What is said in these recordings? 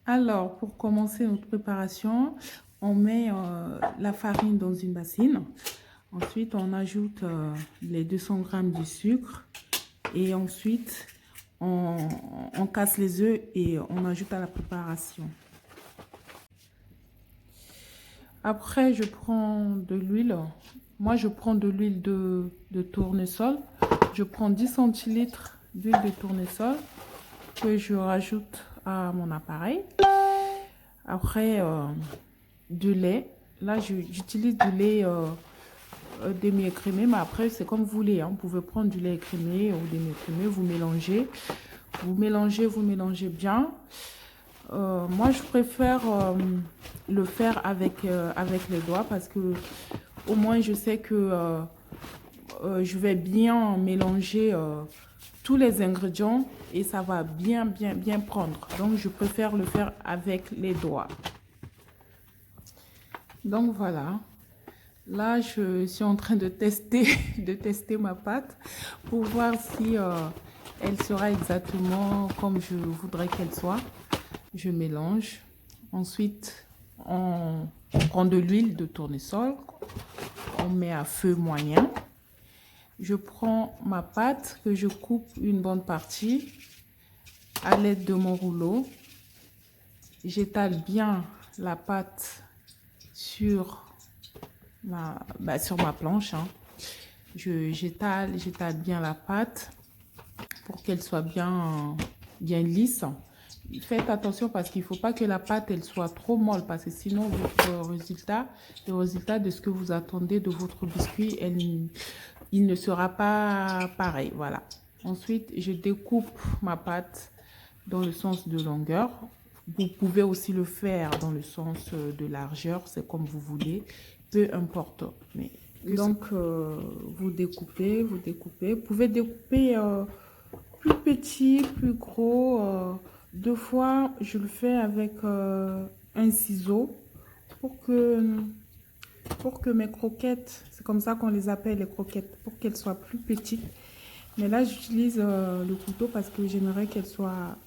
Alors, pour commencer notre préparation, on met la farine dans une bassine. Ensuite, on ajoute les 200 grammes de sucre. Et ensuite, on casse les œufs et on ajoute à la préparation. Après, je prends de l'huile. Moi, je prends de l'huile de tournesol. Je prends 10 centilitres d'huile de tournesol que je rajoute à mon appareil. Après, du lait. Là, j'utilise du lait demi-écrémé, mais après, c'est comme vous voulez. Hein. Vous pouvez prendre du lait écrémé ou demi-écrémé. Vous mélangez. Vous mélangez bien. Moi, je préfère le faire avec les doigts parce que au moins, je sais que je vais bien mélanger tous les ingrédients et ça va bien prendre. Donc, je préfère le faire avec les doigts. Donc, voilà. Là, je suis en train de tester, ma pâte pour voir si elle sera exactement comme je voudrais qu'elle soit. Je mélange. Ensuite, on prend de l'huile de tournesol. On met à feu moyen. Je prends ma pâte que je coupe une bonne partie à l'aide de mon rouleau. J'étale bien la pâte sur ma planche. Hein. J'étale bien la pâte pour qu'elle soit bien lisse. Faites attention parce qu'il ne faut pas que la pâte elle soit trop molle parce que sinon le résultat de ce que vous attendez de votre biscuit, il ne sera pas pareil. Voilà. Ensuite, je découpe ma pâte dans le sens de longueur. Vous pouvez aussi le faire dans le sens de largeur, c'est comme vous voulez, peu importe. Mais, donc, vous découpez. Vous pouvez découper plus petit, plus gros. Deux fois, je le fais avec un ciseau pour que mes croquettes, c'est comme ça qu'on les appelle les croquettes, pour qu'elles soient plus petites. Mais là, j'utilise le couteau parce que j'aimerais qu'elles soient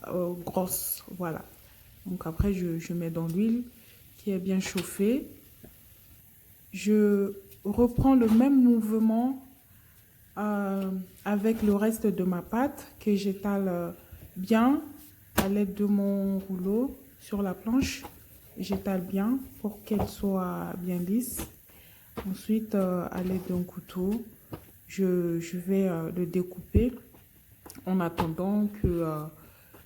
grosses. Voilà. Donc après, je mets dans l'huile qui est bien chauffée. Je reprends le même mouvement avec le reste de ma pâte que j'étale bien à l'aide de mon rouleau sur la planche. J'étale bien pour qu'elle soit bien lisse. Ensuite, à l'aide d'un couteau, je vais le découper en attendant que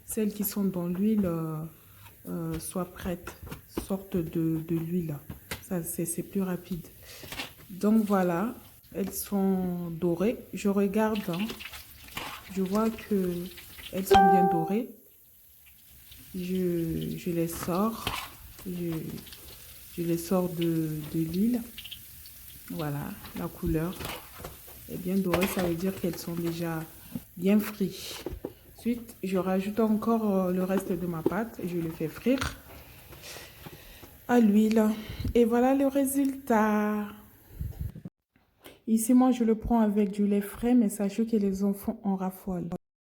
celles qui sont dans l'huile soient prêtes, sortent de l'huile. Ça, c'est plus rapide. Donc voilà, elles sont dorées. Je regarde, hein, je vois que elles sont bien dorées. Je les sors. Je les sors de l'huile. Voilà, la couleur est bien dorée. Ça veut dire qu'elles sont déjà bien frites. Ensuite, je rajoute encore le reste de ma pâte et je le fais frire à l'huile. Et voilà le résultat. Ici, moi, je le prends avec du lait frais, mais sachez que les enfants en raffolent.